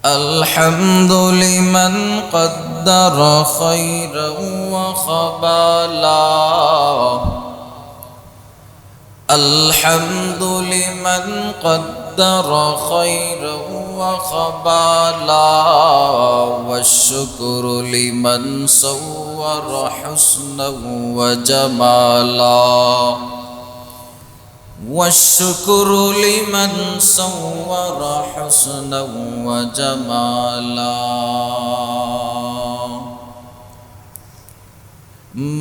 الحمد لمن قدر خيرا وخبالا. الحمد لمن قدر خيرا وخبالا، والشكر لمن صور حسنا وجمالا. والشكر لمن صور حسنا وجمالا.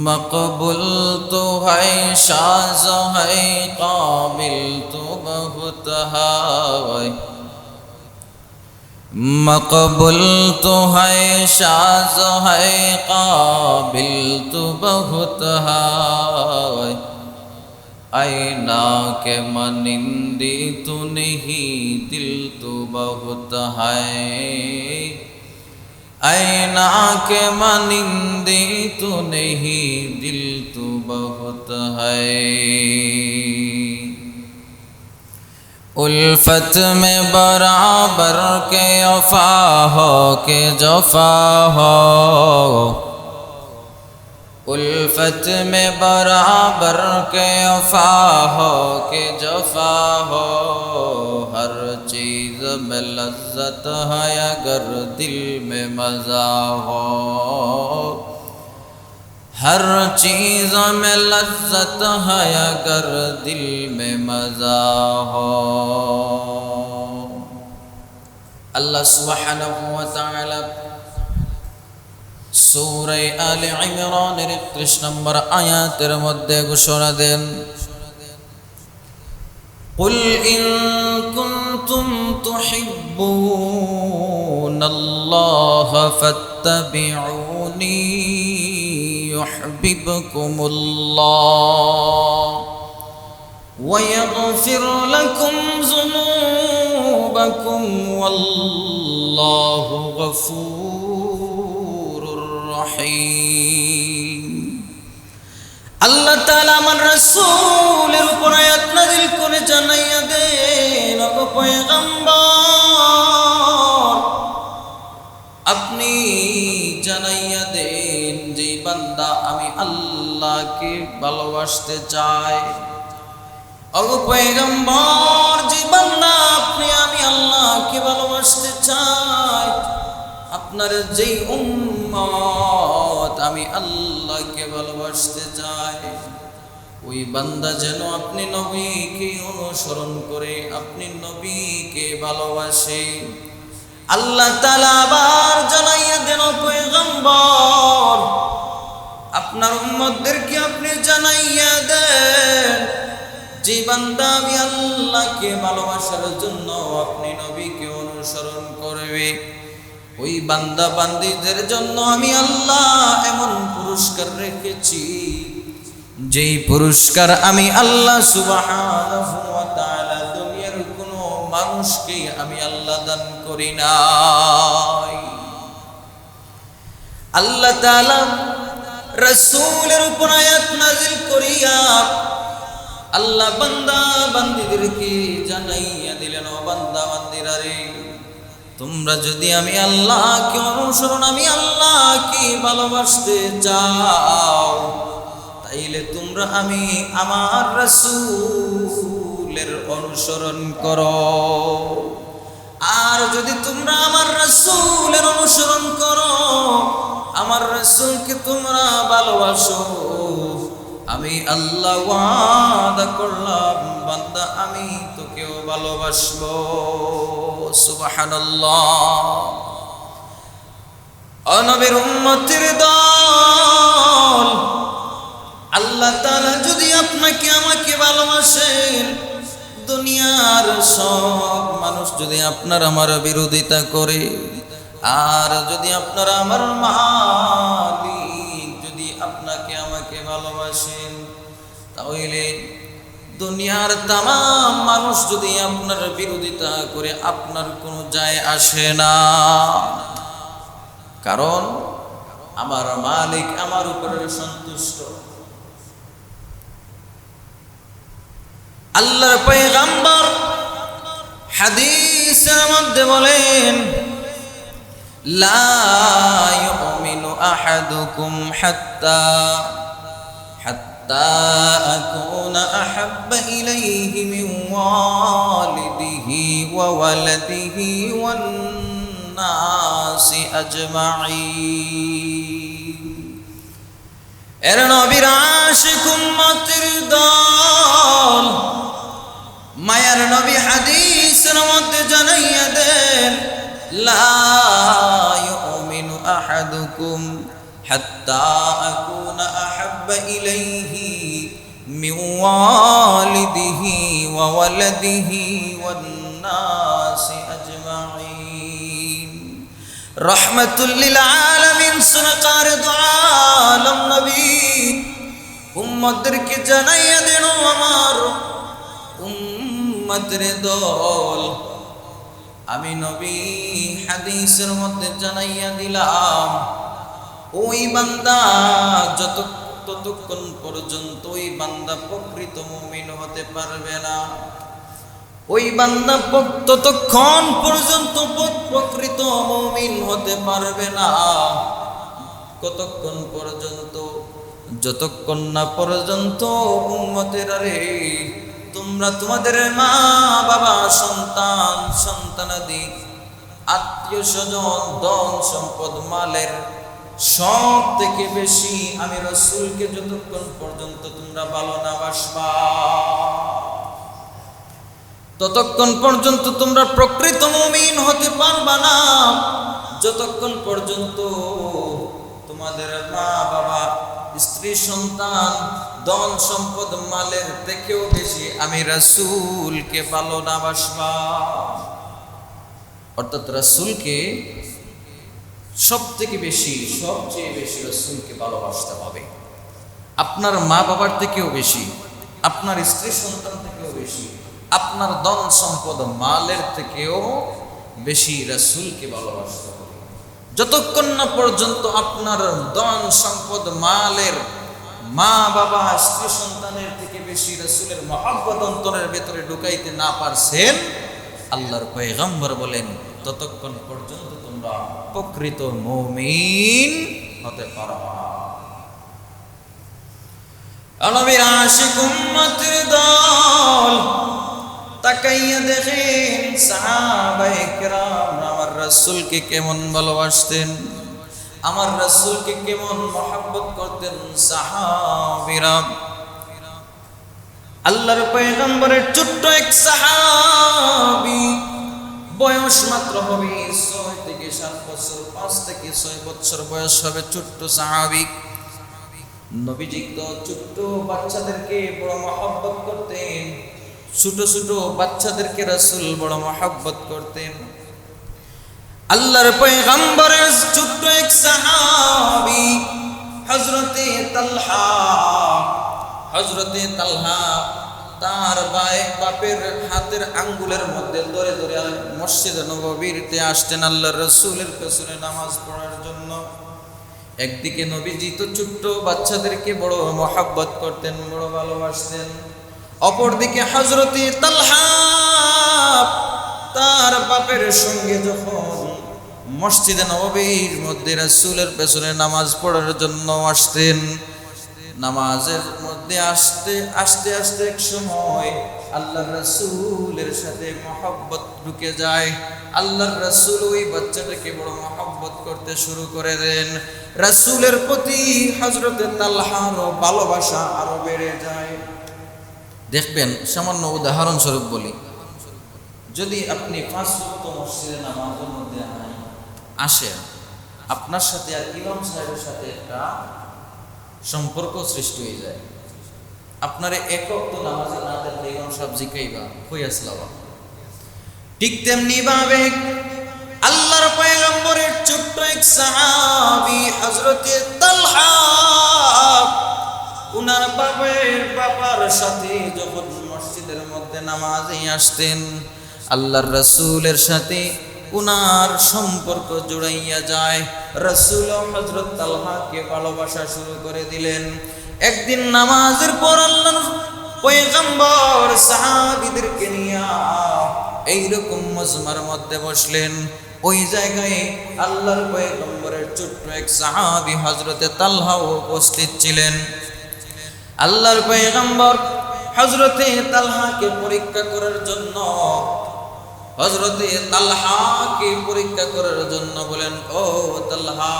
مقبول تو ہے شاذ ہے قابل تو بہت ہے. مقبول تو ہے شاذ ہے قابل تو بہت ہے. آئینہ کے مانندی تو نہیں دل تو بہت ہے. آئینہ کے مانندی تو نہیں دل تو بہت ہے. الفت میں برابر کے وفا ہو کہ جفا ہو. الفت میں برابر کے وفا ہو کہ جفا ہو. ہر چیز میں لذت ہے اگر دل میں مزہ ہو. ہر چیز میں لذت ہے اگر دل میں مزہ ہو. اللہ سبحانہ و تعالی সূরা আলে ইমরানের 31 নম্বর আয়াতের মধ্যে ঘোষণা দেন, কুল ইন কুনতুম তুহিব্বুনাল্লাহ ফাত্তাবিউনি ইউহিব্বুকুমুল্লাহ ওয়া ইয়াগফির লাকুম যুনুবাকুম ওয়াল্লাহু গফুর রহিম. আল্লাহ তাআলা আমার রাসূলের উপর আয়াত নাযিল করে জানাইয়া দেন, ওগো পয়গম্বর আপনি জানাইয়া দেন যে বান্দা আমি আল্লাহকে ভালোবাসতে চাই. ওগো পয়গম্বর যে বান্দা আপনি আমি আল্লাহকে ভালোবাসতে চাই, আপনার যেই উম্মত আমি আল্লাহকে ভালোবাসতে চাই, ওই বান্দা যেন আপনি নবীকে অনুসরণ করে আপনি নবীকে ভালোবাসে. আল্লাহ তাআলা আবার জানাইয়া দেন, পয়গম্বর আপনার উম্মতদেরকে আপনি জানাইয়া দেন যে বান্দা আমি আল্লাহকে ভালোবাসার জন্য আপনি নবীকে অনুসরণ করবে, ওই বান্দা বান্দীদের জন্য আমি আল্লাহ এমন পুরস্কার রেখেছি যেই পুরস্কার আমি আল্লাহ সুবহানাহু ওয়া তাআলা দুনিয়ার কোনো মানুষকে আমি আল্লাহ দান করি নাই. আল্লাহ তাআলা রাসূলের উপর আয়াত নাযিল করিয়া আল্লাহ বান্দা বান্দীদেরকে জানাইয়া দিলেন, ও বান্দা বান্দীরা রে, তোমরা যদি আমি আল্লাহকে অনুসরণ আমি আল্লাহকে ভালোবাসতে চাও, তাইলে তোমরা আমি আমার রাসূলের অনুসরণ করো. আর যদি তোমরা আমার রাসূলের অনুসরণ করো, আমার রাসূলকে তোমরা ভালোবাসো, আমি আল্লাহ ওয়াদা করলাম বান্দা আমি তোকেও ভালোবাসবো. সুবহানাল্লাহ. ও নবীর উম্মতের দল, আল্লাহ তাআলা যদি আপনাকে আমাকে ভালোবাসেন, দুনিয়ার সব মানুষ যদি আপনার আমার বিরোধিতা করে, আর যদি আপনারা আমার মালিক যদি আপনাকে আমাকে ভালোবাসেন, তাহলে দুনিয়ার तमाम মানুষ যদি আপনার বিরোধিতা করে আপনার কোনো যায় আসে না, কারণ আমার মালিক আমার উপরে সন্তুষ্ট. আল্লাহর পয়গম্বর হাদিসের মধ্যে বলেন, লা ইউমিনু আহাদুকুম হাত্তা আকুনা আহাব্বা ইলাইহি মিন ওয়ালিদিহি ওয়া ওয়ালাদিহি ওয়ান নাসি আজমাইন। এর নবীর আশিক উম্মতের দল, মায়ার নবী হাদিসের মধ্যে জানাইয়া দেন, লা ইউমিনু আহাদুকুম হাত্তা আকুনা আহাব্বা ইলাইহি মিন ওয়ালিদিহি ওয়া ওয়ালাদিহি ওয়ান নাসি আজমাইন। রাহমাতুল লিল আলামিন সরকার দু আলম নবী উম্মতদেরকে জানাইয়া দেন, আমার উম্মতের দল, আমি নবী হাদিসের মধ্যে জানাইয়া দিলাম, ওই বান্দা ততক্ষণ পর্যন্ত ওই বান্দা প্রকৃত মুমিন হতে পারবে না, ওই বান্দা ততক্ষণ পর্যন্ত প্রকৃত মুমিন হতে পারবে না। কতক্ষণ পর্যন্ত? যতক্ষণ না পর্যন্ত উম্মতেরা রে, তোমরা তোমাদের মা বাবা সন্তান সন্তানাদি আত্মীয় স্বজন ধন সম্পদ মালের সব থেকে বেশি আমি রাসূলকে যতক্ষণ পর্যন্ত তোমরা ভালো না বাসবা, ততক্ষণ পর্যন্ত তোমরা প্রকৃত মুমিন হতে পারবা না। যতক্ষণ পর্যন্ত তোমাদের মা বাবা স্ত্রী সন্তান ধন সম্পদ মালের থেকেও বেশি আমি রাসূলকে ভালো না বাসবা। অর্থাৎ রাসূলকে সবচেয়ে বেশি রাসূলকে ভালোবাসতে হবে। আপনার মা বাবার থেকেও বেশি, আপনার স্ত্রী সন্তান থেকেও বেশি, আপনার ধন সম্পদ মালের থেকেও বেশি রাসূলকে ভালোবাসতে হবে। যতক্ষণ না পর্যন্ত আপনার ধন সম্পদ মালের মা বাবা স্ত্রী সন্তানের থেকে বেশি রাসূলের মহব্বত অন্তরের ভেতরে ঢুকাইতে না পারছেন, আল্লাহর পয়গম্বর বলেন ততক্ষণ পর্যন্ত তোমরা প্রকৃত মুমিন হতে পারবা। নবীর আশিক উম্মতের দল, তাকাইয়া দেখেন সাহাবায়ে কেরাম আমার রাসূলকে কেমন ভালোবাসতেন, আমার রাসূলকে কেমন মহব্বত করতেন সাহাবীরা। আল্লাহর পয়গম্বরের ছোট্ট এক সাহাবী, বয়স মাত্র হবে 6 থেকে 7 বছর, 5 থেকে 6 বছর বয়স হবে, ছোট্ট সাহাবী। নবীজি তো ছোট্ট বাচ্চাদেরকে বড় মহব্বত করতেন, ছোট ছোট বাচ্চাদেরকে রাসূল বড় মহব্বত করতেন। আল্লাহর পয়গম্বরের ছোট্ট এক সাহাবী হযরতে তালহা তার বাপের হাতের আঙ্গুলের মধ্যে ধরে ধরে মসজিদে নববীতে আসতেন আল্লাহর রাসূলের পেছনে নামাজ পড়ার জন্য। একদিকে নবীজি তো ছোট্ট বাচ্চাদেরকে বড় মহব্বত করতেন, বড় ভালোবাসতেন, অপরদিকে হযরতে তালহা তার বাপের সঙ্গে যখন মসজিদে নববীর মধ্যে রাসূলের পেছনে নামাজ পড়ার জন্য আসতেন, নামাজের মধ্যে আস্তে আস্তে এক সময় আল্লাহর রাসূলের সাথে মহব্বত ঢুকে যায়। আল্লাহর রাসূল ওই বাচ্চাটাকে বড় মহব্বত করতে শুরু করে দেন। রাসূলের প্রতি হযরতে তালহার ভালোবাসা আরো বেড়ে যায়। দেখবেন, সামান্য উদাহরণস্বরূপ বলি, যদি আপনি 5 ওয়াক্ত মসজিদে নামাজের মধ্যে আসেন, আপনার সাথে আর ইমাম সাহেবের সাথে একটা সম্পর্ক সৃষ্টি হয়ে যায়। আপনার এক ওয়াক্ত নামাজে না দেখলে ইমাম সাহেব জিকাইবা কই আসলাবা। ঠিক তেমনি ভাবে আল্লাহর পয়গম্বরের ছোট্ট এক সাহাবী হযরতে তালহা উনার বাবার সাথে যখন মসজিদের মধ্যে নামাজে আসতেন, আল্লাহর রাসূলের সাথে উনার সম্পর্ক জুড়াইয়া যায়। রাসূল হযরত তালহাকে ভালোবাসা শুরু করে দিলেন। একদিন নামাজের পর আল্লাহর পয়গম্বর সাহাবীদেরকে নিয়ে এইরকম মজমার মধ্যে বসলেন। ওই জায়গায় আল্লাহর পয়গম্বরের ছোট্ট এক সাহাবী হযরতে তালহা উপস্থিত ছিলেন। আল্লাহর পয়গম্বর হযরতে তালহাকে পরীক্ষা করার জন্য বলেন, ও তালহা,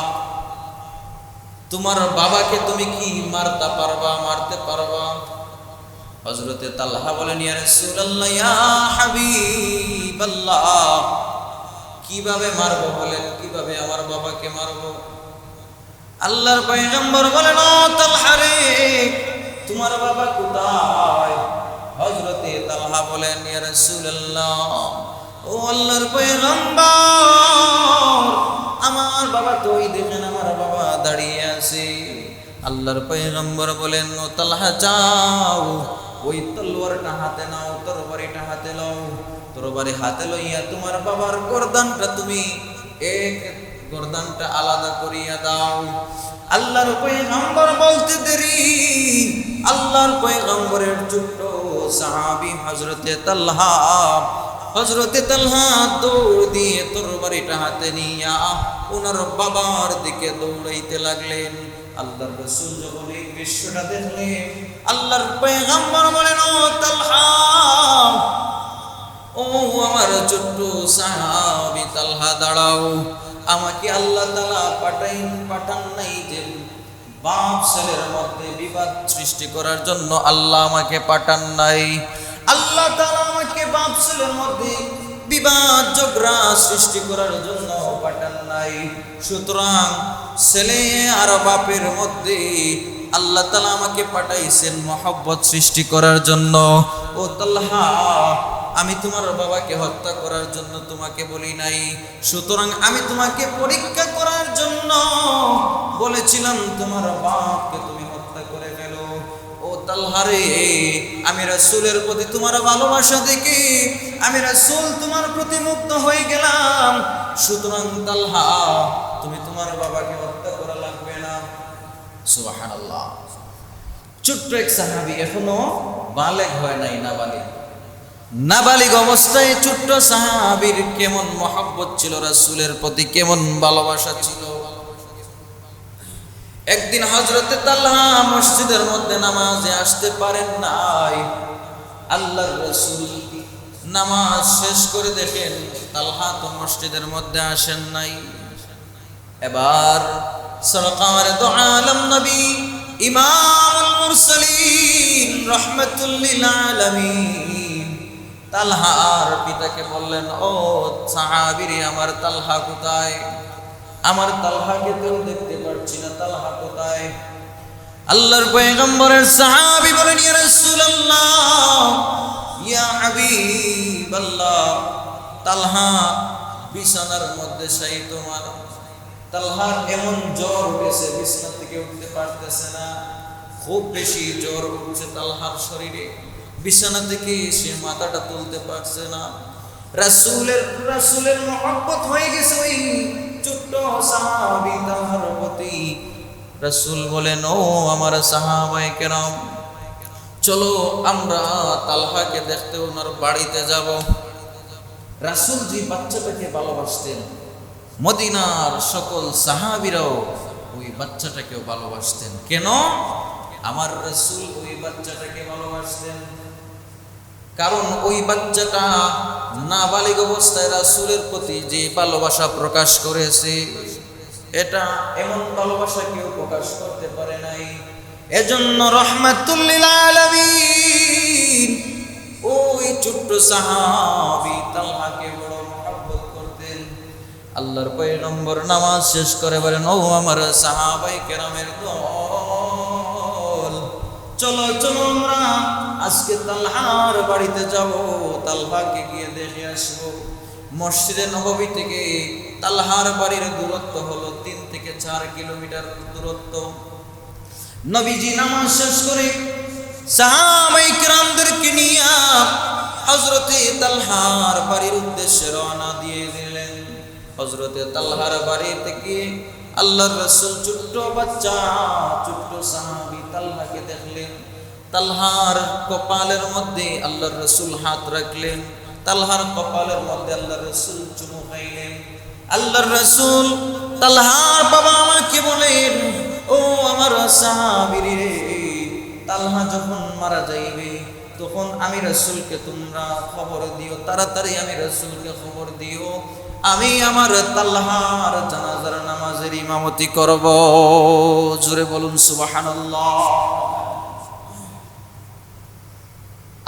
তোমার বাবাকে তুমি কি মারতে পারবা? হযরতে তালহা বলেন, ইয়া রাসূলুল্লাহ, ইয়া হাবিবাল্লাহ, কিভাবে মারবো বলেন, কিভাবে আমার বাবাকে মারবো? আল্লাহর পয়গম্বর বলেন, ও তালহা রে, তোমার বাবা কোথায়? হযরতে তালহা বলেন, ইয়া রাসূলুল্লাহ, ও আল্লাহর পয়গম্বর, আমার বাবা তো ওই দেখেন, আমার বাবা দাঁড়িয়ে আছে। আল্লাহর পয়গম্বর বলেন, ও তালহা, যাও ওই তলোয়ারটা হাতে নাও, তরবারিটা হাতে নাও, তরবারি হাতে লইয়া তোমার বাবার গর্দানটা তুমি এক গর্দানটা আলাদা করিয়া দাও। আল্লাহর পয়গম্বর বলতে দেরি, আল্লাহর পয়গম্বরের ছোট্ট সাহাবী হযরতে তালহা দৌড় দিয়ে তরবারিটা হাতে নিয়া ওনার বাবার দিকে দৌড়াইতে লাগলেন। আল্লাহর রাসূল যখন এই দৃশ্যটা দেখলেন, আল্লাহর পয়গম্বর বলেন, ও তালহা, ও আমার ছোট্ট সাহাবী তালহা, দাঁড়াও, আমাকে আল্লাহ তাআলা পাঠান নাই যে বাপ ছেলের মধ্যে বিবাদ সৃষ্টি করার জন্য। আল্লাহ আমাকে পাঠান নাই, আল্লাহ তাআলা আমাকে বাপ ছেলের মধ্যে বিবাদ ঝগড়া সৃষ্টি করার জন্য পাঠান নাই। সুতরাং ছেলে আর বাপের মধ্যে আল্লাহ তাআলা আমাকে পাঠাইছেন মহব্বত সৃষ্টি করার জন্য। ও তালহা, আমি তোমার বাবাকে হত্যা করার জন্য তোমাকে বলি নাই, সুতরাং আমি তোমাকে পরীক্ষা করার জন্য বলেছিলাম, তোমার বাপকে তুমি হত্যা করে ফেলো। ও তালহা রে, আমি রাসূলের প্রতি তোমার ভালোবাসা দেখে আমি রাসূল তোমার প্রতি মুগ্ধ হয়ে গেলাম। সুতরাং তালহা, তুমি তোমার বাবাকে হত্যা করা লাগবে না। সুবহানাল্লাহ। ছোট্ট এক সাহাবী, এখনো বালেগ হয় নাই, নাবালিগ অবস্থায় ছোট্ট সাহাবীর কেমন মহব্বত ছিল রাসূলের প্রতি, কেমন ভালোবাসা ছিল। একদিন হযরতে তালহা মসজিদের মধ্যে নামাজে আসতে পারেন নাই। আল্লাহর রাসূল নামাজ শেষ করে দেখেন তালহা তো মসজিদের মধ্যে আসেন নাই। এবার সরকার দু আলম নবী ইমামুল মুরসালিন রাহমাতুল লিল আলামিন তালহার পিতাকে বললেন, ও সাহাবীরে, আমার তালহা কোথায়? আমার তালহাকে তো দেখতে পাচ্ছি না, তালহা কোথায়? আল্লাহর পয়গম্বরের সাহাবী বলেন, ইয়া রাসূলুল্লাহ, ইয়া হাবিবাল্লাহ, তালহা বিছানার মধ্যে শায়িত। তালহার এমন জ্বর উঠেছে, বিছানা থেকে উঠতে পারতেছে না, খুব বেশি জ্বর উঠছে তালহার শরীরে, বিছানা থেকে সে মাথাটা তুলতে পারছে না। রাসূলের মহব্বত হয়ে গেছে ওই ছোট্ট সাহাবী তালহার প্রতি। রাসূল বলেন, ও আমার সাহাবায়ে কেরাম, চলো আমরা তালহাকে দেখতে ওনার বাড়িতে যাব। রাসূল যে বাচ্চাটাকে ভালোবাসতেন, মদিনার সকল সাহাবীরাও ওই বাচ্চাটাকেও ভালোবাসতেন। কেন? আমার রাসূল ওই বাচ্চাটাকে ভালোবাসতেন কারণ ওই বাচ্চাটা নাবালিগ অবস্থায় রাসূলের প্রতি যে ভালোবাসা প্রকাশ করেছে, এটা এমন ভালোবাসা কেউ প্রকাশ করতে পারে নাই। এজন্য রাহমাতুল লিল আলামিন ওই ছোট্ট সাহাবী তালহাকে বড় মহব্বত করতেন। আল্লাহর পয়গম্বর নামাজ শেষ করে বলেন, ও আমার সাহাবায়ে কেরামের দল, চলো চলো আমরা আজকে তালহার বাড়িতে যাব, তালহাকে গিয়ে দেখে আসবো। মসজিদে নববী থেকে তালহার বাড়ির দূরত্ব হলো 3 থেকে 4 কিলোমিটার দূরত্ব। নবীজি নামাজ শেষ করে সাহাবায়ে কিরামদেরকে নিয়ে হযরতে তালহার বাড়ির উদ্দেশ্যে রওনা দিয়ে দিলেন। হযরতে তালহার বাড়ি থেকে আল্লাহর রাসূল ছোট্ট বাচ্চা, ছোট্ট সাহাবী তালহাকে দেখলেন। তালহার কপালের মধ্যে আল্লাহর রাসূল হাত রাখলেন, তালহার কপালের মধ্যে আল্লাহর রাসূল চুমু খাইলেন। আল্লাহর রাসূল তালহার বাবা আমাকে বলেন, ও আমার সাহাবী রে, তালহা যখন মারা যাইবে তখন আমি রাসূলকে তোমরা খবর দিও, তাড়াতাড়ি আমি রাসূলকে খবর দিও, আমি আমার তালহার জানাজার নামাজের ইমামতি করব। জোরে বলুন সুবহানাল্লাহ।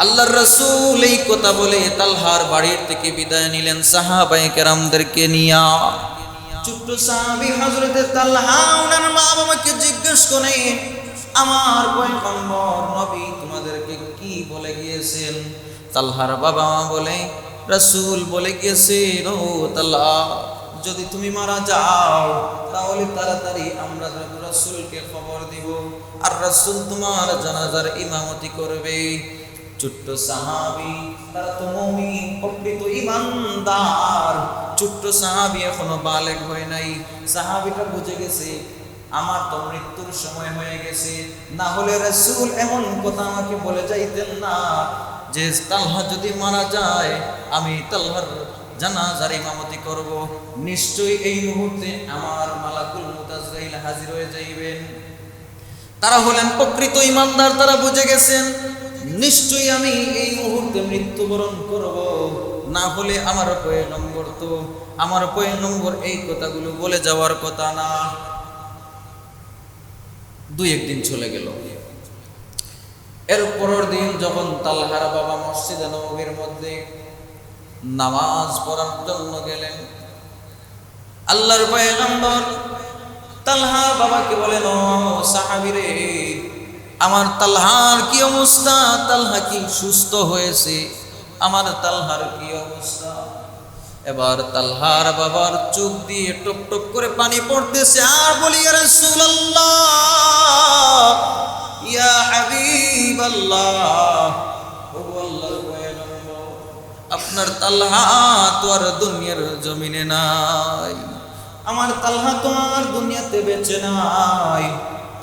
আল্লাহর রাসূল এই কথা বলে তালহার বাড়ির থেকে বিদায় নিলেন সাহাবায়ে কেরামদেরকে নিয়া। ছোট্ট সাহাবী হযরতে তালহা ওনার মা বাবাকে জিজ্ঞেস করে, আমার পয়গম্বর নবী তোমাদেরকে কি বলে গিয়েছেন? তালহার বাবা বলে, রাসূল বলে গিয়েছেন, ও তালহা যদি তুমি মারা যাও তাহলে তাড়াতাড়ি আমরা রাসূলকে খবর দিব, আর রাসূল তোমার জানাজার ইমামতি করবে। ছোট্ট সাহাবী, তারা তো মুমিন, প্রকৃত ঈমানদার। ছোট্ট সাহাবী এখনো বালেগ হয় নাই। সাহাবীটা বুঝে গেছে আমার তো মৃত্যুর সময় হয়ে গেছে, না হলে রাসূল এমন কথা আমাকে বলে যাইতেন না যে তালহা যদি মারা যায় আমি তালহার জানাজার ইমামতি করব। নিশ্চয়ই এই মুহূর্তে আমার মালাকুল মউত আজরাইল হাজির হয়ে যাইবেন। তারা হলেন প্রকৃত ঈমানদার, তারা বুঝে গেছেন নিশ্চয়ই আমি এই মুহূর্তে মৃত্যুবরণ করব, না হলে আমার পয়গম্বর এই কথাগুলো বলে যাওয়ার কথা না। দুই একদিন চলে গেল। এর পরের দিন যখন তালহার বাবা মসজিদে নববীর মধ্যে নামাজ পড়ার জন্য গেলেন, আল্লাহর পয়গম্বর তালহার বাবাকে বলেন, ও সাহাবী রে, আমার তালহার কি অবস্থা? তালহা কি সুস্থ হয়েছে? আমার তালহার কি অবস্থা? এবার তালহার বাবার চোখ দিয়ে টপ টপ করে পানি পড়তেছে, আর বলি, ইয়া রাসূলুল্লাহ, ইয়া হাবিবাল্লাহ, ও আল্লাহর পয়গম্বর, আপনার তালহা তো আর দুনিয়ার জমিনে নাই, আমার তালহা তো আর দুনিয়াতে বেঁচে নাই,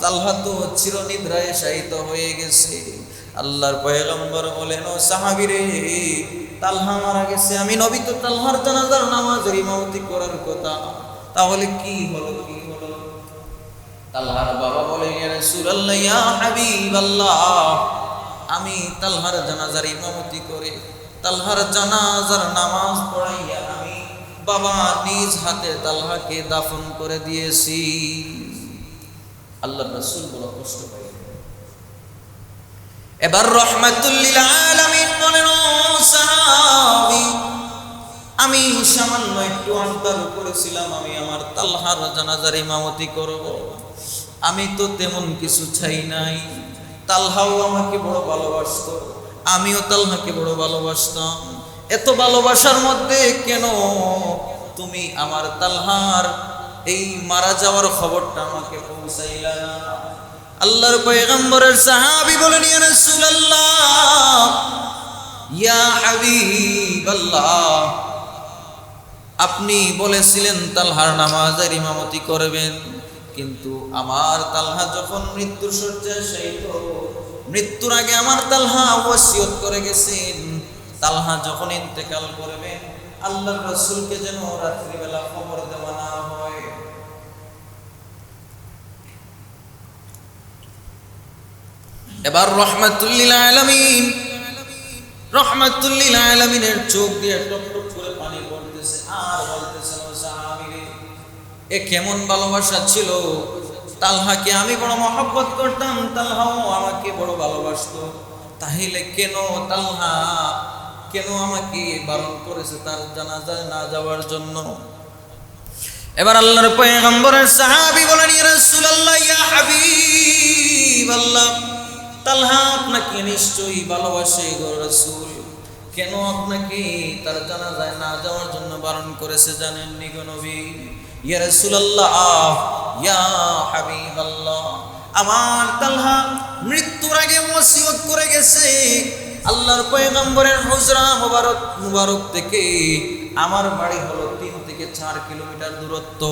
তালহা তো চিরনিদ্রায় শায়িত হয়ে গেছে। আল্লাহর পয়গম্বর বলেন, ও সাহাবী রে, তালহা মারা গেছে, আমি নবী তো তালহার জানাজার নামাজের ইমামতি করার কথা, তাহলে কি হলো? তালহার বাবা বলে, ইয়া রাসূলুল্লাহ, ইয়া হাবিবাল্লাহ, আমি তালহার জানাজার ইমামতি করে তালহার জানাজার নামাজ পড়াইয়া আমি বাবা নিজ হাতে তালহাকে দাফন করে দিয়েছি। আল্লাহর রাসূল বড় কষ্ট পাইলেন। এবার রাহমাতুল লিল আলামিন বলেন, ও সাহাবী, আমি সামান্য একটু আবদার করেছিলাম আমি আমার তালহার জানাজার ইমামতি করব, আমি তো তেমন কিছু চাই নাই। তালহাও আমাকে বড় ভালোবাসতো, আমিও তালহাকে বড় ভালোবাসতাম। এত ভালোবাসার মধ্যে কেন তুমি আমার তালহার এই মারা যাওয়ার খবরটা আমাকে পৌঁছাইলা না? আল্লাহর পয়গম্বরের সাহাবী বলেন, ইয়া রাসূলুল্লাহ, ইয়া হাবিবাল্লাহ, আপনি বলেছিলেন তালহার নামাজের ইমামতি করবেন, কিন্তু আমার তালহা যখন মৃত্যুর শয্যায় শায়িত, মৃত্যুর আগে আমার তালহা ওসিয়ত করে গেছেন, তালহা যখন ইন্তেকাল করবেন আল্লাহর রাসূলকে যেন রাত্রিবেলা খবর দেওয়া না হয়। এবার রাহমাতুল লিল আলামিনের চোখ দিয়ে টপ টপ করে পানি পড়তেছে, আর বলতেছে, ও সাহাবী রে, এ কেমন ভালোবাসা ছিল? তালহাকে আমি বড় মহব্বত করতাম, তালহাও আমাকে বড় ভালোবাসতো, তাহলে তালহা কেন আমাকে বারণ করেছে তার জানাজায় না যাওয়ার জন্য? এবার আল্লাহর পয়গম্বরের সাহাবী বলেন, ইয়া রাসূলুল্লাহ, ইয়া হাবিবাল্লাহ, তালহা আপনাকে নিশ্চয়ই ভালোবাসে গো রাসূল, কেন আপনাকে তার জানাজায় না যাওয়ার জন্য বারণ করেছে জানেন নি গো নবী? ইয়া রাসূলুল্লাহ, ইয়া হাবিবাল্লাহ, আমার তালহা মৃত্যুর আগে ওসিয়ত করে গেছে, আল্লাহর পয়গম্বরের হুজরা মুবারক থেকে আমার বাড়ি হলো 3 থেকে 4 কিলোমিটার দূরত্ব,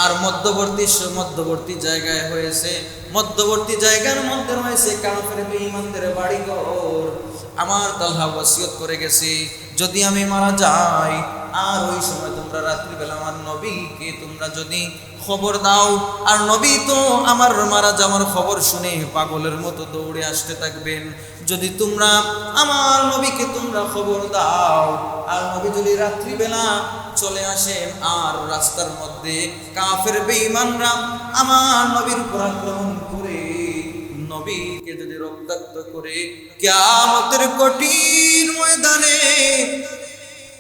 আর মধ্যবর্তী জায়গায় হয়েছে, মধ্যবর্তী জায়গার মধ্যে রয়েছে কাফের বেঈমানদের বাড়িঘর। আমার তালহা ওসিয়ত করে গেছে, যদি আমি মারা যাই আর ওই সময় তোমরা রাত্রিবেলা আমার নবীকে তোমরা যদি খবর দাও, আর নবী তো আমার মারা যাওয়ার খবর শুনে পাগলের মতো দৌড়ে আসতে থাকবেন। যদি তোমরা আমার নবীকে তোমরা খবর দাও, আর নবী যদি রাত্রিবেলা চলে আসেন আর রাস্তার মধ্যে কাফের বেঈমানরা আমার নবীর উপর আক্রমণ করে নবীকে যদি রক্তাক্ত করে, কিয়ামতের কঠিন ময়দানে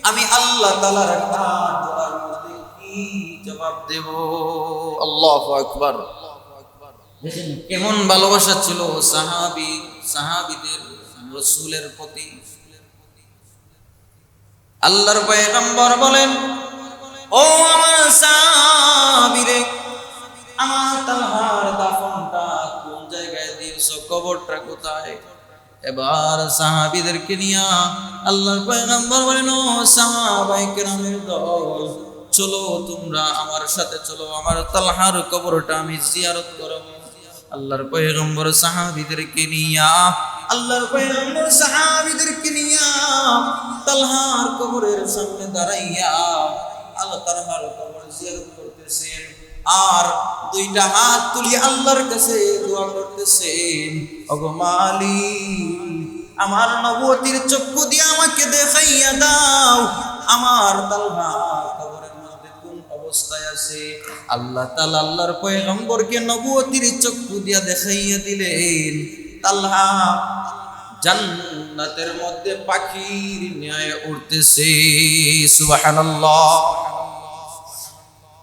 আমি আল্লাহ তাআলার কাঁধের মধ্যে কি জবাব দেব? আল্লাহু আকবার। দেখেন কেমন ভালোবাসা ছিল সাহাবীদের রাসূলের প্রতি। আল্লাহর পয়গম্বর বলেন, ও আমার সাহাবীরে, আমার তালহার দাফনটা কোন জায়গায় দিয়েছো, কবরটা কোথায়? এবার সাহাবীদেরকে নিয়ে আল্লাহর পয়গম্বর বলেন, ও সাহাবায়ে কেরামের দল, চলো তোমরা আমার সাথে চলো, আমার তালহার কবরটা আমি জিয়ারত করব। আল্লাহর পয়গম্বর সাহাবীদেরকে নিয়ে তালহার কবরের সামনে দাঁড়াইয়া আল্লাহ তালহার কবর জিয়ারত করতেছেন, আর দুইটা হাত তুলি আল্লাহর কাছে দোয়া করতেছেন, ওগো মালিক, আমার নবুয়তির চক্ষু দিয়ে আমাকে দেখাইয়া দাও আমার তালহা কবরের মধ্যে কোন অবস্থায় আছে। আল্লাহ তাআলা আল্লাহর পয়গম্বরকে নবুয়তির চক্ষু দিয়ে দেখাইয়া দিলেন, তালহা জান্নাতের মধ্যে পাখির ন্যায় উড়তেছে। সুবহানাল্লাহ।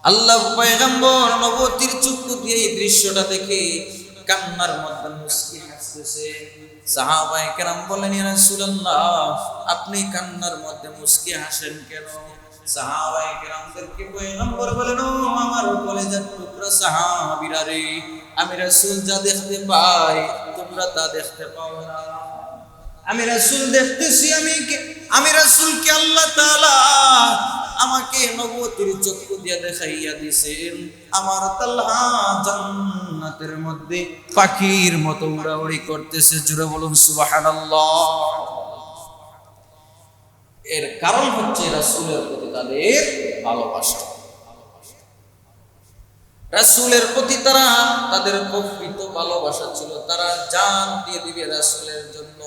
আল্লাহ পয়গম্বর নবুয়তির চক্ষু দিয়ে এই দৃশ্যটা দেখে কান্নার মধ্যে মুস্কি হাসতেছে। সাহাবায়ে কেরাম বলেন, ইয়া রাসূলুল্লাহ, আপনি কান্নার মধ্যে মুস্কি হাসেন কেন? সাহাবায়ে কেরামদেরকে পয়গম্বর বলেন, ও আমার কলেজার টুকরা সাহাবীরা রে, আমি রাসূল যা দেখতে পাই তোমরা তা দেখতে পাও না। আমি রাসূল দেখতেছি, আমি রাসূলকে আল্লাহ তাআলা আমাকে নবুয়তির চক্ষু দিয়ে দেখাইয়া দিয়েছেন, আমার তালহা জান্নাতের মধ্যে পাখির মতো উড়াউড়ি করতেছে। জোরে বলুন সুবহানাল্লাহ। এর কারণ হচ্ছে রাসূলের প্রতি তাদের ভালোবাসা। রাসূলের প্রতি তাদের প্রকৃত ভালোবাসা ছিল, তারা জান দিয়ে দিবে রাসূলের জন্য।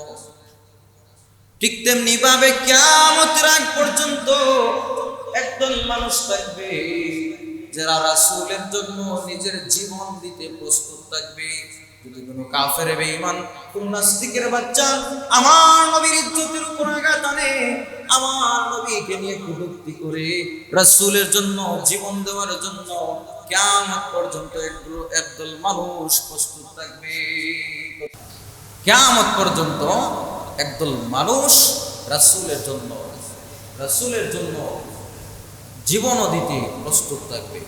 ঠিক তেমনি ভাবে কিয়ামতের আগ পর্যন্ত একদল মানুষ থাকবে যারা রাসূলের জন্য নিজের জীবন দিতে প্রস্তুত থাকবে। যদি কোনো কাফের বেঈমান, কোন নাস্তিকের বাচ্চা আমার নবীর ইজ্জতের উপর আঘাত আনে, আমার নবীকে নিয়ে কটূক্তি করে রাসূলের জন্য জীবন দেওয়ার জন্য কিয়ামত পর্যন্ত একদল মানুষ প্রস্তুত থাকবে। কিয়ামত পর্যন্ত একদল মানুষ রাসূলের জন্য জীবনও দিতে প্রস্তুত থাকবে।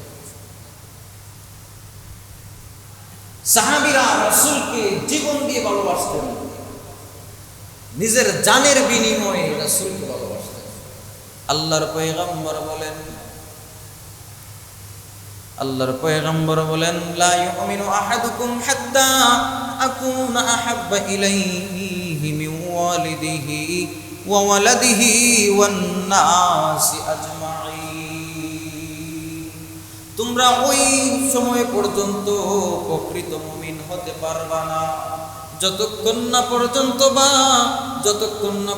সাহাবীরা রাসূলকে জীবন দিয়ে ভালোবাসতেন, নিজের জানের বিনিময়ে রাসূলকে ভালোবাসতেন। আল্লাহর পয়গম্বর বলেন, লা ইউমিনু আহাদুকুম হাত্তা আকুনা আহাব্বা ইলাইহি মিন ওয়ালিদিহি ওয়া ওয়ালাদিহি ওয়ান নাসি আজমাইন। তোমরা ওই সময় পর্যন্ত প্রকৃত মুমিন হতে পারবা না যতক্ষণ না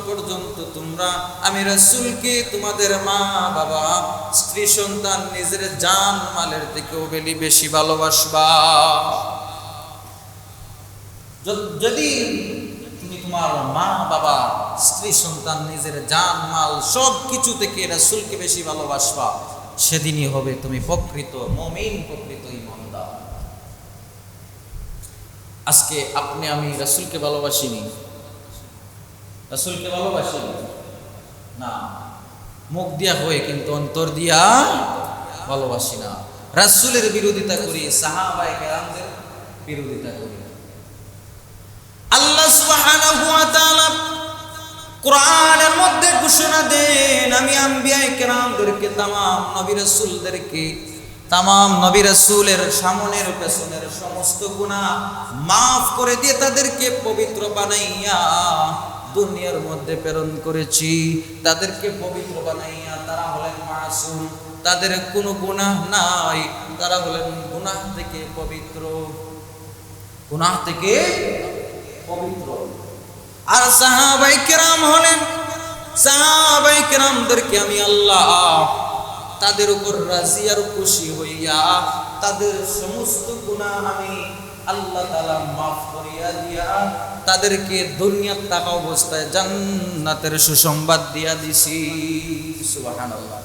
পর্যন্ত তোমরা আমি রাসূলকে তোমাদের মা বাবা স্ত্রী সন্তান নিজের জান মালের থেকেও বেশি ভালোবাসবা। যদি তুমি তোমার মা বাবা স্ত্রী সন্তান নিজের জান মাল সব কিছু থেকে রাসূলকে বেশি ভালোবাসবা, সেদিনই হবে তুমি প্রকৃত মুমিন, প্রকৃত ঈমানদার। আজকে আপনি আমি রাসূলকে ভালোবাসিনি না, মুখ দিয়া হয়ে কিন্তু অন্তর দিয়া ভালোবাসি না। রাসূলের বিরোধিতা করি, সাহাবায়ে কেরামদের বিরোধিতা করি। আল্লাহ সুবহানাহু ওয়া তাআলা কোরআনের মধ্যে ঘোষণা দেন, আমি আম্বিয়ায়ে কেরামদেরকে তামাম নবী রাসূলের সামনের পেছনের সমস্ত গুনাহ মাফ করে দিয়ে তাদেরকে পবিত্র বানাইয়া দুনিয়ার মধ্যে প্রেরণ করেছি তাদেরকে পবিত্র বানাইয়া। তারা হলেন মাসুম, তাদের কোনো গুনাহ নাই, তারা হলেন গুনাহ থেকে পবিত্র, গুনাহ থেকে পবিত্র। আর সাহাবায়ে কেরাম হলেন, সাহাবায়ে কেরামদেরকে আমি আল্লাহ তাদের উপর রাজি আর খুশি হইয়া তাদের সমস্ত গুনাহ আমি আল্লাহ তাআলা মাফ করিয়া দিয়া তাদেরকে দুনিয়ার থাকা অবস্থায় জান্নাতের সুসংবাদ দিয়া দিছি। সুবহানাল্লাহ।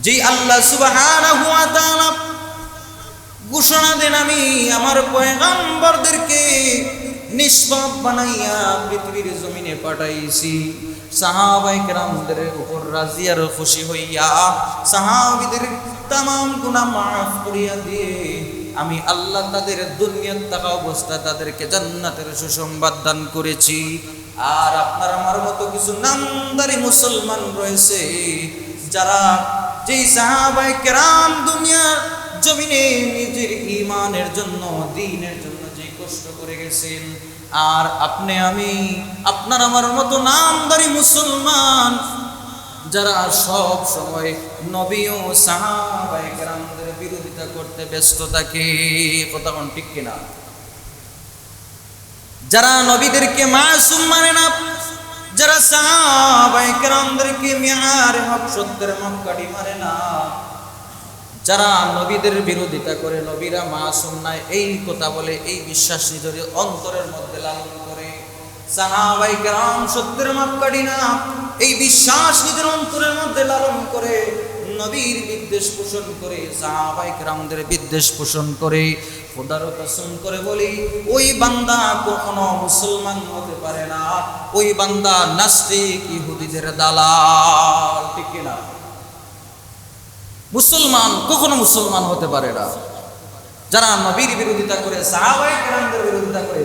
যে আল্লাহ সুবহানাহু ওয়া তাআলা ঘোষণা দেন আমি আমার পয়গম্বরদেরকে নিষ্পাপ বানাইয়া পৃথিবীর জমিনে পাঠাইছি, সাহাবায়ে কেরামদের উপর রাজি আর খুশি হইয়া সাহাবীদের तमाम গুনাহ মাফ করিয়া দিয়ে আমি আল্লাহ তাদের দুনিয়ার থাকা অবস্থায় তাদেরকে জান্নাতের সুসংবাদ দান করেছি। আর আপনার আমার মতো কিছু নামদারি মুসলমান রয়েছে যারা যেই সাহাবায়ে কেরাম দুনিয়ার জমিনে নিজের ঈমানের জন্য দ্বীনের জন্য যে কষ্ট করে গেছেন, আর আপনি আমি আপনার আমার মতো নামদারি মুসলমান যারা সব সময় নবী ও সাহাবায়ে কেরামদের বিরোধিতা করতে ব্যস্ত থাকে। কথা কোন ঠিক কিনা? যারা নবীদেরকে মাসুম মানে না, যারা সাহাবায়ে কেরামদেরকে মিয়ারে হক সত্যের মাপকাঠি মানে না, যারা নবীদের বিরোধিতা করে নবীরা মাসুম নাই এই কথা বলে, এই বিশ্বাস নিজের অন্তরের মধ্যে লালন করে, সাহাবায়ে কেরাম সত্যের মাপকাঠি না এই বিশ্বাস নিজের অন্তরের মধ্যে লালন করে, নবীর বিদ্বেষ পোষণ করে, সাহাবায়ে কেরামদের বিদ্বেষ পোষণ করে, খোদার কসম করে বলি ওই বান্দা কখনো মুসলমান হতে পারে না, ওই বান্দা নাস্তিক ইহুদিদের দালাল। ঠিক কিনা? মুসলমান কখনো মুসলমান হতে পারে না যারা নবীর বিরোধিতা করে, সাহাবায়ে কেরামদের বিরোধিতা করে,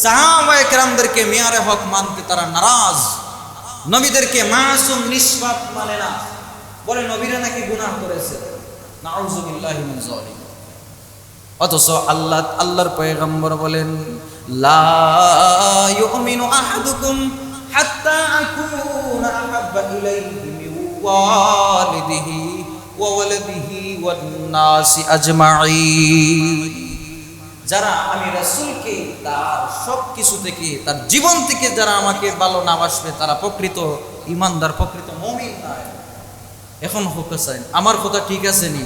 সাহাবায়ে কেরামদেরকে মিয়ারে হক মানতে তারা নারাজ, নবীদেরকে মাসুম নিষ্পাপ মানে না, বলে নবীরা নাকি গুনাহ করেছে। নাউযুবিল্লাহি মিন যালিক। অথচ আল্লাহর পয়গম্বর বলেন লা ইউমিনু আহাদুকুম হাত্তা আকুনা আহাব্বা ইলাইহি মিন ওয়ালিদিহি ওয়া ওয়ালাদিহি ওয়ান নাসি আজমাইন। যারা আমি রাসূলকে তার সব কিছু থেকে, তার জীবন থেকে যারা আমাকে ভালো না বাসবে তারা প্রকৃত ঈমানদার, প্রকৃত মুমিন নয়। এখন হোকেছেন আমার কথা ঠিক আছে নি?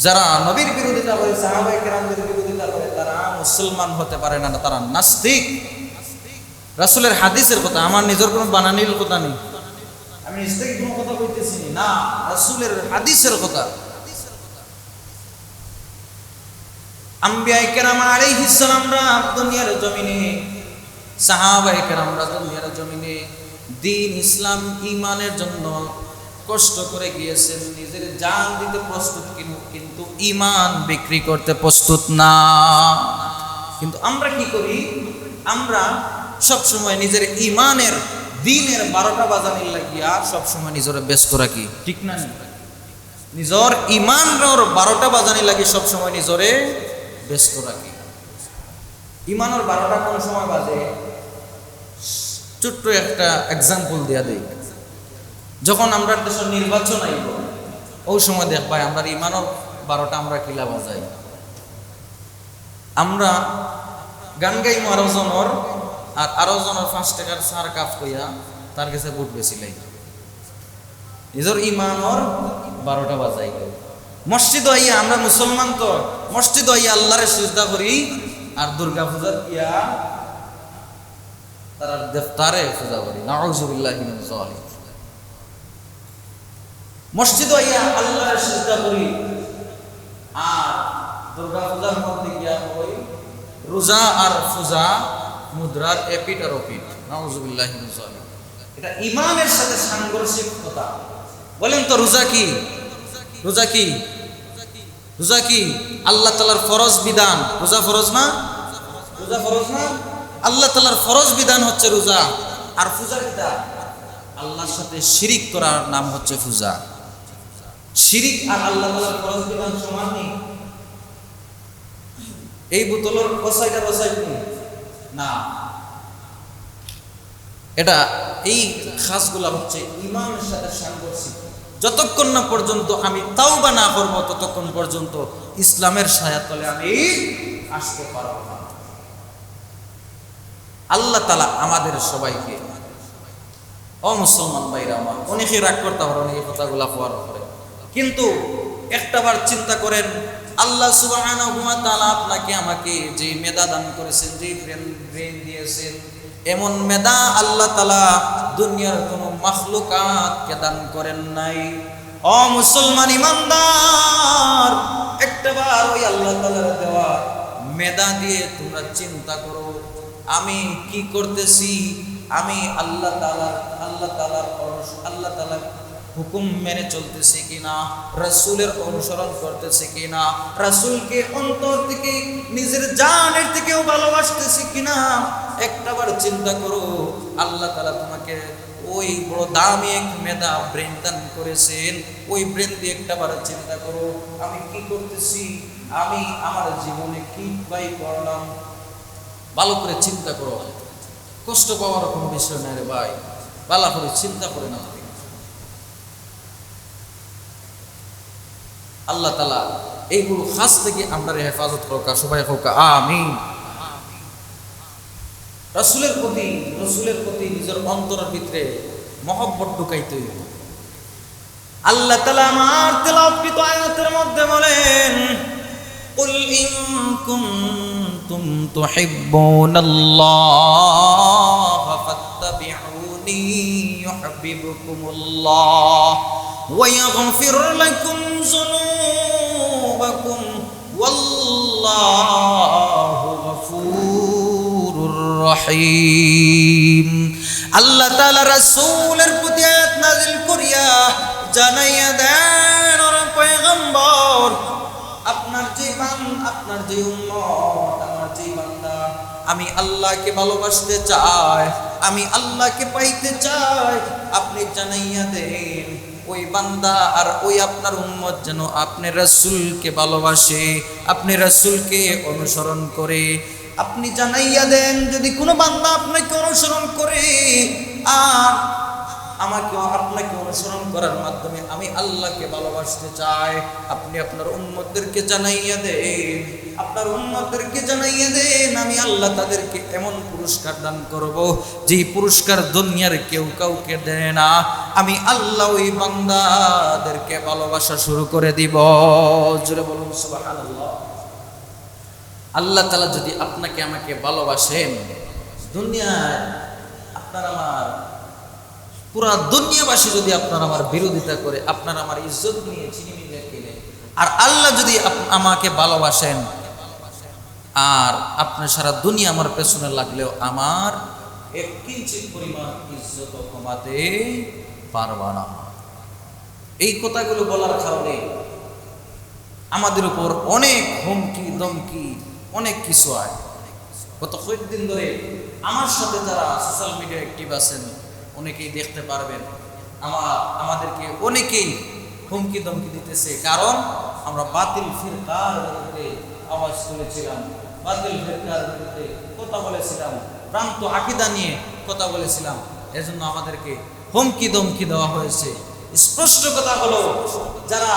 যারা নবীর বিরোধিতা করে, সাহাবায়ে কেরামদের বিরোধিতা করে, তারা মুসলমান হতে পারে না, তারা নাস্তিক। রাসূলের হাদিসের কথা, আমার নিজের কোনো বানানির কথা নেই, আমি নিজ থেকে কোনো কথা বলতেছি না, রাসূলের হাদিসের কথা। আম্বিয়ায়ে কেরাম আলাইহিস সালামরা দুনিয়ার জমিনে, সাহাবায়ে কেরামরা দুনিয়ার জমিনে দ্বীন ইসলাম ঈমানের জন্য কষ্ট করে গিয়েছেন, নিজের জান দিতে প্রস্তুত, কিন্তু ঈমান বিক্রি করতে প্রস্তুত না। কিন্তু আমরা কি করি? আমরা সব সময় নিজের ঈমানের দ্বীনের 12টা বাজানির লাগিয়া সব সময় নিজের ব্যস্ত রাখি। ঠিক না? নিজের ঈমানের 12টা বাজানি লাগি সব সময় নিজরে ব্যস্ত রাখি। ঈমানের 12টা কোন সময় বাজে? ছোট্ট একটা এক্সাম্পল দিয়া দেই। যখন আমরা দেশের নির্বাচন আইব ওই সময় দেখবাই আমরা ঈমানের 12টা আমরা কিলা বাজাই। আমরা গান গাইমু আরো জনের 5 টাকার সার কাপ কইয়া তার কাছে ভোট বেচিলাই। নিজের ঈমানের 12টা বাজাই। মসজিদ আইয়া আমরা মুসলমান তো মসজিদ আইয়া আল্লাহরে সিজদা করি, আর দুর্গা পূজার কিয়া তারা দেবতারে পূজা করি। নাউযুবিল্লাহি মিন যালিক। মসজিদ আইয়া আল্লাহরে সিজদা করি, আর দুর্গা পূজার মধ্যে গিয়া হই রোজা আর পূজা মুদ্রার এপিট আর ওপিট। নাউযুবিল্লাহি মিন যালিক। এটা ঈমানের সাথে সাংঘর্ষিক কথা। বলেন তো রোজা কি? রোজা কি? রোজা কি? আল্লাহ তাআলার ফরজ বিধান। রোজা ফরজ না? রোজা ফরজ না? আল্লাহ তাআলার ফরজ বিধান হচ্ছে রোজা। আর পূজা কিটা? আল্লাহর সাথে শিরিক করার নাম হচ্ছে পূজা। শিরিক আর আল্লাহ তাআলার ফরজ বিধান সমান নেই। এই বোতলের কসাইটা রসাই না, এটা এই খাসগুলা হচ্ছে ইমানের সাথে সাংঘর্ষিক। যতক্ষণ না পর্যন্ত আমি তাওবা না করব ততক্ষণ পর্যন্ত ইসলামের ছায়াতলে আমি আসতে পারব না। আল্লাহ তাআলা আমাদের সবাইকে, ও মুসলমান ভাইরা আমার, অনেকে রাগ করতে পারে অনেকে কথাগুলা হওয়ার পরে, কিন্তু একটাবার চিন্তা করেন, আল্লাহ সুবহানাহু ওয়া তাআলা আপনাকে আমাকে যে মেধা দান করেছেন, যে ব্রেন দিয়েছেন, এমন মেধা আল্লাহ তাআলা দুনিয়ার কোনো মাখলুকাতকে দান করেন নাই। ও মুসলমান ইমানদার, একটাবার ওই আল্লাহ তাআলার দেওয়া মেধা দিয়ে তোমরা চিন্তা করো, আমি কি করতেছি, আমি আল্লাহ তাআলার হুকুম মেনে চলতেছি কিনা, রাসূলের অনুসরণ করতেছি কিনা, রাসূলকে অন্তর থেকে নিজের জানের থেকেও ভালোবাসতেছি কিনা, একটাবার চিন্তা করো। আল্লাহ তাআলা তোমাকে ওই বড় দামি এক মেধা ব্রেন দান করেছেন, ওই ব্রেন দিয়ে একটাবার চিন্তা করো, আমি কি করতেছি, আমি আমার জীবনে কি ভাই করলাম। ভালো করে চিন্তা করো, কষ্ট পাওয়ার কোনো বিষয় নাই রে ভাই, ভালো করে চিন্তা করে না। আল্লাহ তাআলা এইগুলো খাস থেকে আমরা হেফাজত করুক, সবাই হোক আমিন। রাসূলের প্রতি নিজের অন্তরের ভিতরে মহব্বত ঢুকাইতে হইব। আল্লাহ তাআলা আমার তেলাওয়াতকৃত আয়াতের মধ্যে বলেন, কুল ইন কুনতুম তুহিব্বুনাল্লাহ ফাত্তাবিউনি ইউহিব্বুকুমুল্লাহ ওয়া ইয়াগফির লাকুম যুনুবাকুম ওয়াল্লাহু গফুরুর রহিম। আল্লাহ তাআলা রাসূলের প্রতি আয়াত নাযিল করিয়া জানাইয়া দেন, ওরে পয়গম্বর, আপনার যে উম্মত, আমার যে বান্দা, আমি আল্লাহকে ভালোবাসতে চাই, আমি আল্লাহকে পাইতে চাই, আপনি জানাইয়া দেন ওই বান্দা আর ওই আপনার উম্মত যেন আপনি রাসূলকে ভালোবাসে, আপনি রাসূলকে অনুসরণ করে। আপনি জানাইয়া দেন যদি কোনো বান্দা আপনাকে অনুসরণ করে আর আপনাকে অনুসরণ করার মাধ্যমে আমি আল্লাহকে ভালোবাসতে চাই, আপনি আপনার উম্মতদেরকে জানাইয়া দেন, আমি আল্লাহ তাদেরকে এমন পুরস্কার দান করব যেই পুরস্কার দুনিয়ার কেউ কাউকে দেয় না। আমি আল্লাহ ওই বান্দাদেরকে ভালোবাসা শুরু করে দিব। জোরে বলুন সুবহানাল্লাহ। আল্লাহ তাআলা যদি আপনাকে আমাকে ভালোবাসেন, দুনিয়ায় আপনার আমার পুরা দুনিয়াবাসী যদি আপনার আমার বিরোধিতা করে, আপনার আমার ইজ্জত নিয়ে ছিনিমিনি খেলে, আর আল্লাহ যদি আমাকে ভালোবাসেন, আর আপনার সারা দুনিয়া আমার পেছনে লাগলেও আমার এক কিঞ্চিত পরিমাণ ইজ্জত কমাতে পারবা না। এই কথাগুলো বলার কারণে আমাদের উপর অনেক হুমকি দমকি অনেক কিছু হয়। গত কয়েকদিন ধরে আমার সাথে যারা সোশ্যাল মিডিয়া অ্যাক্টিভ আছেন অনেকেই দেখতে পারবেন, আমাদেরকে অনেকেই হুমকি দমকি দিতেছে, কারণ আমরা বাতিল ফিরকার বিরুদ্ধে আওয়াজ তুলেছিলাম, বাতিল ফিরকার বিরুদ্ধে কথা বলেছিলাম, ভ্রান্ত আকীদা নিয়ে কথা বলেছিলাম, এজন্য আমাদেরকে হুমকি দমকি দেওয়া হয়েছে। স্পষ্ট কথা হলো, যারা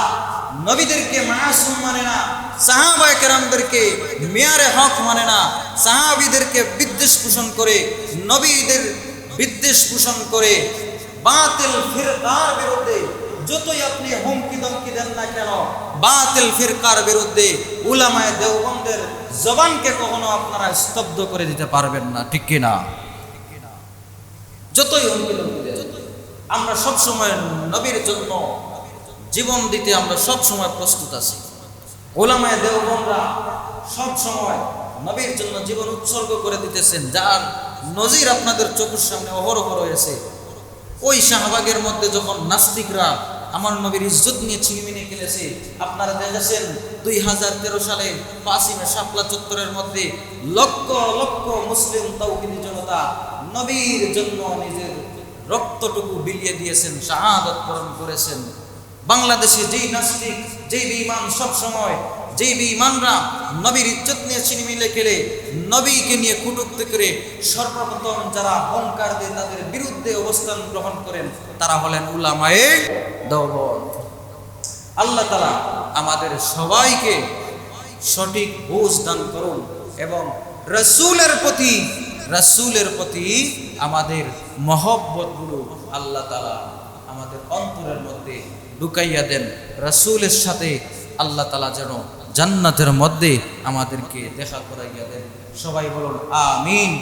নবীদেরকে মাসুম মানে না, সাহাবায়ে কেরামদেরকে মেয়ারে হক মানে না, সাহাবীদেরকে বিদ্বেষ পোষণ করে, নবীদের বিদ্বেষ পোষণ করে, বাতিল ফিরকার বিরুদ্ধে যতই আপনি হুমকি দমকি দেন না কেন, বাতিল ফিরকার বিরুদ্ধে উলামায়ে দেওবন্দের জবানকে কখনো আপনারা স্তব্ধ করে দিতে পারবেন না, ঠিক কি না? যতই হুমকি দমকি দেন, আমরা সব সময় নবীর জন্য জীবন দিতে আমরা সব সময় প্রস্তুত আছি। উলামায়ে দেওবন্দরা সব সময় নবীর জন্য জীবন উৎসর্গ করে দিতেছেন, যার নজির আপনাদের চোখের সামনে অহরহ রয়েছে। ওই শাহবাগের মধ্যে যখন নাস্তিকরা আমার নবীর ইজ্জত নিয়ে ছিনিমিনি খেলেছে, আপনারা দেখেছেন 2013 সালে 5ই মে শাপলা চত্বরের মধ্যে লক্ষ লক্ষ মুসলিম তাওহীদি জনতা নবীর জন্য নিজের রক্তটুকু বিলিয়ে দিয়েছেন, শাহাদাত বরণ করেছেন। বাংলাদেশে যেই নাস্তিক, যেই বেঈমান সব সময় যে বেঈমানরা নবীর ইজ্জত নিয়ে ছিনিমিনি খেলে, নবীকে নিয়ে কটূক্তি করে, সর্বপ্রথম যারা অহংকার দিয়ে তাদের বিরুদ্ধে অবস্থান গ্রহণ করেন তারা হলেন উলামায়ে দেওবন্দ। আল্লাহ তাআলা আমাদের সবাইকে সঠিক বুঝ দান করুন এবং রাসূলের প্রতি আমাদের মহব্বতগুলো আল্লাহ তাআলা আমাদের অন্তরের মধ্যে ঢুকাইয়া দেন। রাসূলের সাথে আল্লাহ তাআলা যেন জান্নাতের মধ্যে আমাদেরকে দেখা করাইয়া দেন। সবাই বলুন আমিন।